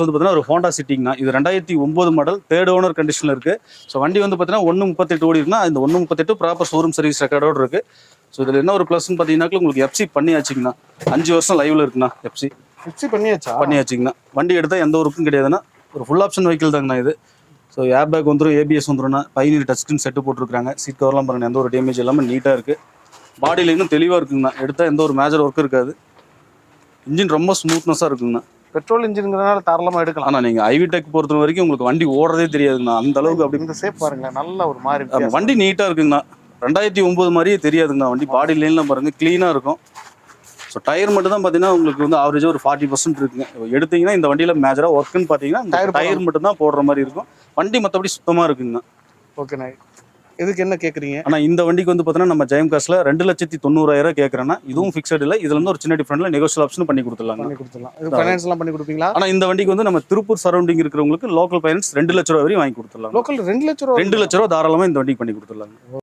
வந்து பார்த்தீங்கன்னா ஒரு ஹோண்டா சிட்டிங்கண்ணா. இது 2009 மாடல், தேர்ட் ஓனர் கண்டிஷனில் இருக்குது. ஸோ வண்டி வந்து பார்த்தீங்கன்னா 1.38 ஓடி இருக்குன்னா இந்த 1.38 ப்ராப்பர் ஷோரூம் சர்வீஸ் ரெக்கார்டோடு இருக்குது. ஸோ இதில் என்ன ஒரு ப்ளஸ்ன்னு பார்த்தீங்கன்னாக்க உங்களுக்கு எஃப்சி பண்ணியாச்சுங்கண்ணா. 5 வருஷம் லைவில் இருக்குண்ணா. எஃப்சி பண்ணியாச்சுங்கண்ணா. வண்டி எடுத்தால் எந்த ஒர்க்கும் கிடையாதுண்ணா. ஒரு ஃபுல் ஆப்ஷன் வெஹிக்கிள் தாங்கண்ணா இது. ஸோ ஏர் பேக் வந்துடும், ஏபிஎஸ் வந்துடும்ண்ணா. பைனீர் டச் ஸ்க்ரீன் செட்டு போட்டுருக்காங்க. சீட் கவர்லாம் பாருங்கள், எந்த ஒரு டேமேஜ் இல்லாமல் நீட்டாக இருக்குது. பாடியில் இன்னும் தெளிவாக இருக்குங்கண்ணா. எடுத்தால் எந்த ஒரு மேஜர் ஒர்க் இருக்காது. இன்ஜின் ரொம்ப ஸ்மூத்னஸாக இருக்குங்கண்ணா. பெட்ரோல் இன்ஜின்ங்கிறனால தாராளமாக எடுக்கலாம். ஆனால் நீங்கள் ஐவிடெக் பொறுத்த வரைக்கும் உங்களுக்கு வண்டி ஓடுறதே தெரியாதுங்கண்ணா. அந்த அளவுக்கு அப்படி இந்த சேஃப் பாருங்க, நல்ல ஒரு மாதிரி வண்டி நீட்டாக இருக்குங்கண்ணா. 2009 மாதிரியே தெரியாதுங்கண்ணா. வண்டி பாடி லைன்லாம் பாருங்கள், க்ளீனாக இருக்கும். ஸோ டயர் மட்டும் தான் பார்த்தீங்கன்னா உங்களுக்கு வந்து ஆவரேஜாக ஒரு 40% இருக்குங்க. எடுத்தீங்கன்னா இந்த வண்டியில் மேஜராக ஒர்க்குன்னு பார்த்தீங்கன்னா டயர் மட்டும் தான் போடுற மாதிரி இருக்கும். வண்டி மற்றபடி சுத்தமாக இருக்குங்கண்ணா. ஓகேண்ணா, இதுக்கு என்ன கேட்குறீங்க? ஆனால் இந்த வண்டிக்கு வந்து பார்த்தீங்கன்னா நம்ம ஜெயம் காசில் 2,90,000 கேட்குறேன்னா இதுவும் ஃபிக்ஸட் இல்லை. இதுல இருந்து ஒரு சின்ன டிஃபரெண்ட்ல நெகோஷியல் ஆப்ஷன் பண்ணி கொடுத்துடலாம். இது ஃபைனான்ஸ்லாம் பண்ணி கொடுப்பீங்களா? ஆனால் இந்த வண்டிக்கு வந்து நம்ம திருப்பூர் சரௌண்டிங் இருக்கிறவங்களுக்கு லோக்கல் ஃபைனான்ஸ் 2 லட்ச ரூபா வரையும் வாங்கி கொடுத்துடலாம். லோக்கல் 2 லட்ச ரூபா 2 லட்ச ரூபா தாராளமாக இந்த வண்டிக்கு பண்ணி கொடுத்துடலாம்.